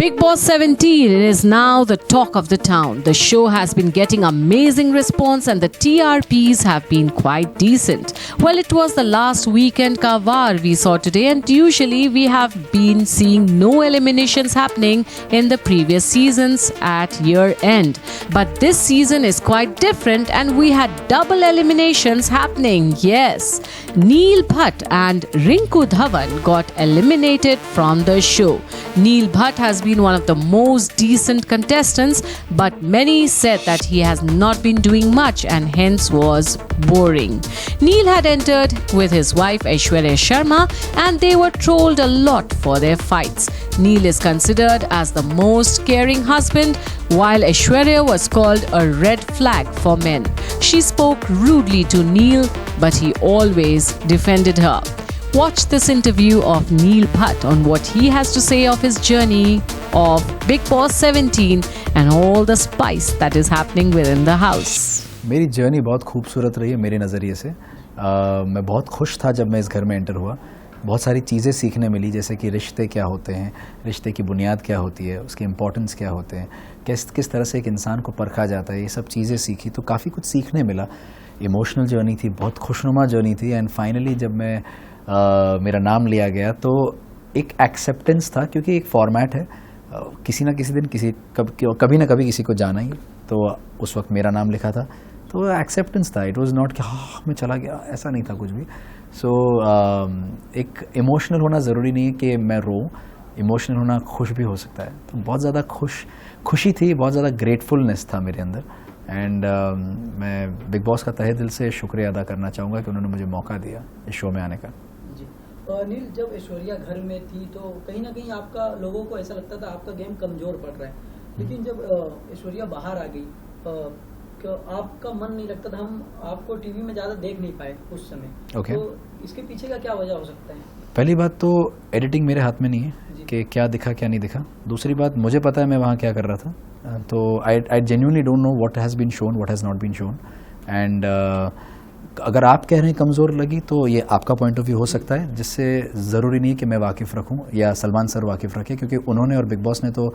Bigg Boss 17 is now the talk of the town. The show has been getting amazing response and the TRPs have been quite decent. Well, it was the last weekend ka war we saw today, and usually we have been seeing no eliminations happening in the previous seasons at year end. But this season is quite different and we had double eliminations happening. Yes, Neil Bhatt and Rinku Dhawan got eliminated from the show. Neil Bhatt has been one of the most decent contestants, but many said that he has not been doing much and hence was boring. Neil had entered with his wife Aishwarya Sharma and they were trolled a lot for their fights. Neil is considered as the most caring husband, while Aishwarya was called a red flag for men. She spoke rudely to Neil, but he always defended her. Watch this interview of Neil Bhatt on what he has to say of his journey of Bigg Boss 17 and all the spice that is happening within the house. मेरी journey बहुत खूबसूरत रही है मेरे नज़रिए से। मैं बहुत खुश था जब मैं इस घर में एंटर हुआ। बहुत सारी चीज़ें सीखने मिली, जैसे कि रिश्ते क्या होते हैं, रिश्ते की बुनियाद क्या होती है, उसके इम्पोर्टेंस क्या होते हैं, किस तरह से एक इंसान को परखा जाता है, ये सब चीज़ें सीखी तो काफ़ी कुछ सीखने मिला। इमोशनल जर्नी थी, बहुत खुशनुमा जर्नी थी एंड फाइनली जब मैं मेरा नाम लिया गया तो एक एक्सेप्टेंस था, क्योंकि एक फॉर्मेट है, किसी ना किसी दिन कभी ना कभी किसी को जाना ही, तो उस वक्त मेरा नाम लिखा था तो एक्सेप्टेंस था। इट वाज नॉट कि हाँ मैं चला गया, ऐसा नहीं था कुछ भी। सो एक इमोशनल होना ज़रूरी नहीं है कि मैं रो, इमोशनल होना खुश भी हो सकता है। तो बहुत ज़्यादा खुशी थी, बहुत ज़्यादा ग्रेटफुलनेस था मेरे अंदर एंड मैं बिग बॉस का तहे दिल से शुक्रिया अदा करना चाहूँगा कि उन्होंने मुझे मौका दिया इस शो में आने का। जी नील, जब ऐश्वर्या घर में थी तो कहीं ना कहीं आपका लोगों को ऐसा लगता था आपका गेम कमज़ोर पड़ रहा है, लेकिन जब ऐश्वर्या बाहर आ गई आपका मन नहीं लगता था, हम आपको टीवी में ज़्यादा देख नहीं पाए उस समय। Okay. तो इसके पीछे का क्या वजह हो सकता है? पहली बात तो एडिटिंग मेरे हाथ में नहीं है कि क्या दिखा क्या नहीं दिखा। दूसरी बात मुझे पता है मैं वहाँ क्या कर रहा था, तो I genuinely don't know what has been shown, what has not been shown and अगर आप कह रहे हैं कमज़ोर लगी तो ये आपका पॉइंट ऑफ व्यू हो सकता है, जिससे ज़रूरी नहीं है कि मैं वाकिफ़ रखूं या सलमान सर वाकिफ़ रखें, क्योंकि उन्होंने और बिग बॉस ने तो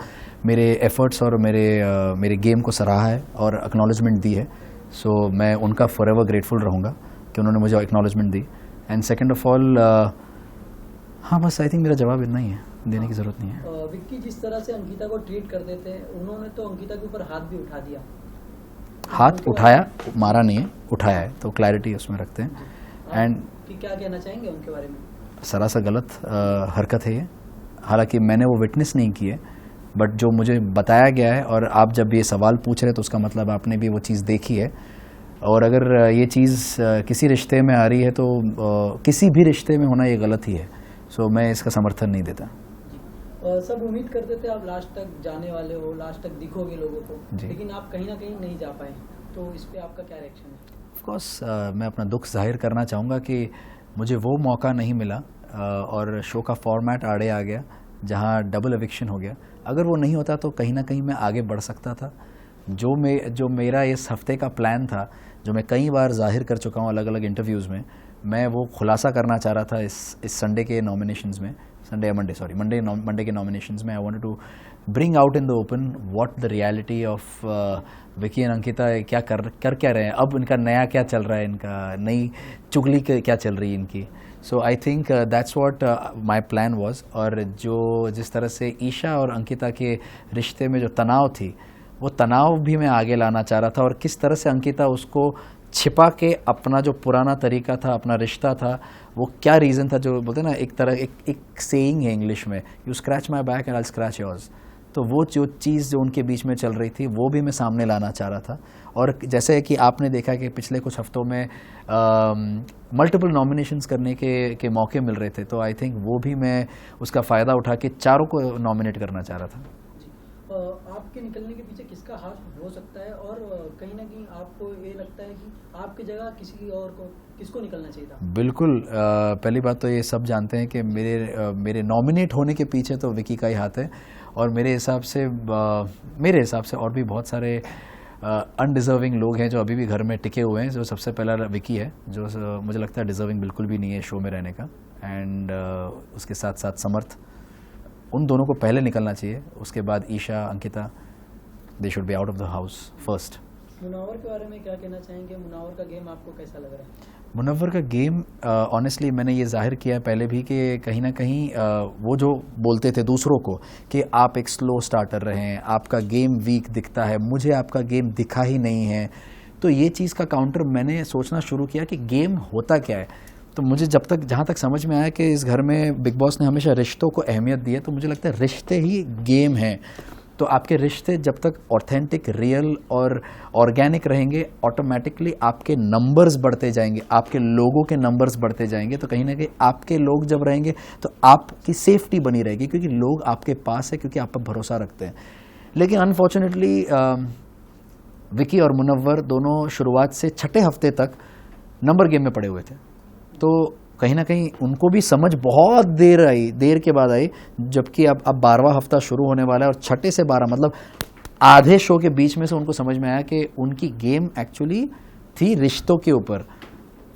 मेरे एफर्ट्स और मेरे गेम को सराहा है और एक्नॉलेजमेंट दी है। सो मैं उनका फॉरएवर ग्रेटफुल रहूँगा कि उन्होंने मुझे acknowledgement the. And second of all हाँ बस आई थिंक मेरा जवाब इतना ही है, देने की ज़रूरत नहीं है। विक्की जिस तरह से अंकिता को ट्रीट करते थे, उन्होंने तो अंकिता के ऊपर हाथ भी उठा दिया। हाथ उठाया, मारा नहीं है, उठाया है, तो क्लैरिटी उसमें रखते हैं। एंड क्या कहना चाहेंगे उनके बारे में? सरासर गलत हरकत है ये। हालांकि मैंने वो विटनेस नहीं की है, बट जो मुझे बताया गया है, और आप जब ये सवाल पूछ रहे तो उसका मतलब आपने भी वो चीज़ देखी है, और अगर ये चीज़ किसी रिश्ते में आ रही है तो किसी भी रिश्ते में होना ये गलत ही है। सो मैं इसका समर्थन नहीं देता। सब उम्मीद करते थे आप लास्ट तक जाने वाले हो, लास्ट तक दिखोगे लोगों को, लेकिन आप कहीं ना कहीं नहीं जा पाए, तो इस पे आपका क्या रिएक्शन है? ऑफ कोर्स मैं अपना दुख जाहिर करना चाहूँगा कि मुझे वो मौका नहीं मिला और शो का फॉर्मेट आड़े आ गया जहाँ डबल एविक्शन हो गया। अगर वो नहीं होता तो कहीं ना कहीं मैं आगे बढ़ सकता था। जो मेरा इस हफ्ते का प्लान था, जो मैं कई बार जाहिर कर चुका हूँ अलग अलग इंटरव्यूज़ में, मैं वो खुलासा करना चाह रहा था इस संडे के नॉमिनेशंस में, मंडे के नॉमिनेशंस में। I wanted to bring out in the open what the reality of Vicky and Ankita क्या कर क्या रहे हैं, अब इनका नया क्या चल रहा है, इनका नई चुगली क्या चल रही है इनकी। So I think that's what my plan was. और जिस तरह से ईशा और अंकिता के रिश्ते में जो तनाव थी, वो तनाव भी मैं आगे लाना चाह रहा था, और किस तरह से अंकिता उसको छिपा के अपना जो पुराना तरीका था, अपना रिश्ता था, वो क्या रीज़न था, जो बोलते हैं ना एक तरह एक सेइंग है इंग्लिश में, you scratch my back and I scratch yours. तो वो जो चीज़ जो उनके बीच में चल रही थी वो भी मैं सामने लाना चाह रहा था। और जैसे कि आपने देखा कि पिछले कुछ हफ्तों में मल्टीपल नॉमिनेशंस करने के मौके मिल रहे थे, तो आई थिंक वो भी मैं उसका फ़ायदा उठा के चारों को नॉमिनेट करना चाह रहा था। आपके निकलने के पीछे किसका हाथ हो सकता है, और कहीं ना कहीं आपको ये लगता है कि आपकी जगह किसको निकलना चाहिए था? बिल्कुल, पहली बात तो ये सब जानते हैं कि मेरे नॉमिनेट होने के पीछे तो विकी का ही हाथ है, और मेरे हिसाब से और भी बहुत सारे अनडिजर्विंग लोग हैं जो अभी भी घर में टिके हुए हैं। जो सबसे पहला विकी है, जो मुझे लगता है डिजर्विंग बिल्कुल भी नहीं है शो में रहने का, एंड उसके साथ साथ समर्थ, उन दोनों को पहले निकलना चाहिए, उसके बाद Isha, Ankita, they should be out of the house first. Munawar के बारे में क्या कहना चाहेंगे? मुनव्वर का गेम आपको कैसा लग रहा है? मुनव्वर का गेम ऑनेस्टली मैंने ये जाहिर किया है पहले भी कि कहीं ना कहीं वो जो बोलते थे दूसरों को कि आप एक स्लो स्टार्टर रहे हैं, आपका गेम वीक दिखता है, मुझे आपका गेम दिखा ही नहीं है, तो ये चीज़ का काउंटर मैंने सोचना शुरू किया कि गेम होता क्या है। तो मुझे जहाँ तक समझ में आया कि इस घर में बिग बॉस ने हमेशा रिश्तों को अहमियत दी है, तो मुझे लगता है रिश्ते ही गेम हैं। तो आपके रिश्ते जब तक ऑथेंटिक, रियल और ऑर्गेनिक रहेंगे, ऑटोमेटिकली आपके नंबर्स बढ़ते जाएंगे, आपके लोगों के नंबर्स बढ़ते जाएंगे। तो कहीं ना कहीं आपके लोग जब रहेंगे तो आपकी सेफ्टी बनी रहेगी, क्योंकि लोग आपके पास है, क्योंकि आप पर भरोसा रखते हैं। लेकिन अनफॉर्चुनेटली विकी और मुनव्वर दोनों शुरुआत से छठे हफ्ते तक नंबर गेम में पड़े हुए थे, तो कहीं ना कहीं उनको भी समझ बहुत देर के बाद आई, जबकि अब 12वां हफ्ता शुरू होने वाला है और छठे से 12 मतलब आधे शो के बीच में से उनको समझ में आया कि उनकी गेम एक्चुअली थी रिश्तों के ऊपर।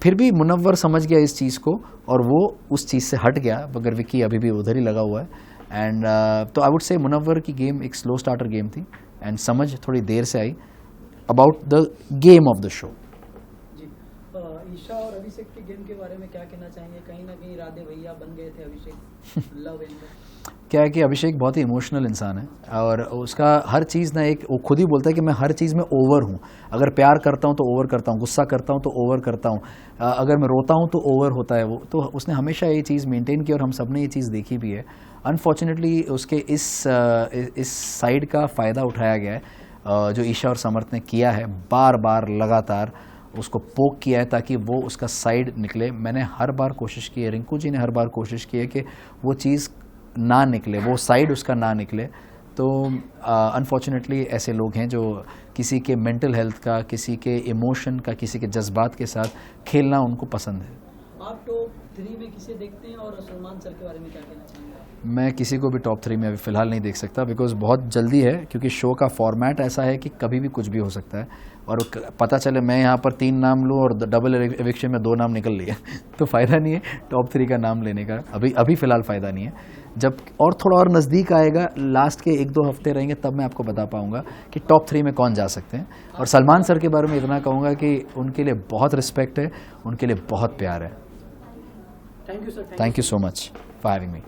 फिर भी मुनव्वर समझ गया इस चीज़ को और वो उस चीज़ से हट गया, मगर विकी अभी भी उधर ही लगा हुआ है। एंड तो आई वुड से मुनव्वर की गेम एक स्लो स्टार्टर गेम थी एंड समझ थोड़ी देर से आई about the game of the show. Isha और अभिषेक के गेम के बारे में क्या कहना चाहेंगे? कहीं ना कहीं राधे भैया बन गए थे अभिषेक लव एंगल। क्या है कि अभिषेक बहुत ही इमोशनल इंसान है और उसका हर चीज़ ना एक, वो खुद ही बोलता है कि मैं हर चीज़ में ओवर हूँ। अगर प्यार करता हूँ तो ओवर करता हूँ, गुस्सा करता हूँ तो ओवर करता हूँ, अगर मैं रोता हूँ तो ओवर होता है वो। तो उसने हमेशा ये चीज़ मेंटेन की और हम सब ने ये चीज़ देखी भी है। अनफॉर्चुनेटली उसके इस साइड का फ़ायदा उठाया गया है, जो ईशा और समर्थ ने किया है, बार बार लगातार उसको पोक किया है ताकि वो उसका साइड निकले। मैंने हर बार कोशिश की है, रिंकू जी ने हर बार कोशिश की है कि वो चीज़ ना निकले, वो साइड उसका ना निकले। तो अनफॉर्चुनेटली ऐसे लोग हैं जो किसी के मेंटल हेल्थ का, किसी के इमोशन का, किसी के जज्बात के साथ खेलना उनको पसंद है। आप टॉप 3 में किसे देखते हैं और सलमान सर के बारे में क्या कहना चाहेंगे? मैं किसी को भी टॉप 3 में अभी फ़िलहाल नहीं देख सकता, बिकॉज बहुत जल्दी है, क्योंकि शो का फॉर्मेट ऐसा है कि कभी भी कुछ भी हो सकता है। और पता चले मैं यहाँ पर 3 नाम लूँ और डबल एविक्शन में 2 नाम निकल लिए तो फ़ायदा नहीं है टॉप 3 का नाम लेने का, अभी फ़िलहाल फ़ायदा नहीं है। जब और थोड़ा और नज़दीक आएगा, लास्ट के 1-2 हफ्ते रहेंगे, तब मैं आपको बता पाऊँगा कि टॉप 3 में कौन जा सकते हैं। और सलमान सर के बारे में इतना कहूँगा कि उनके लिए बहुत रिस्पेक्ट है, उनके लिए बहुत प्यार है। Thank you sir. Thank you so much for having me.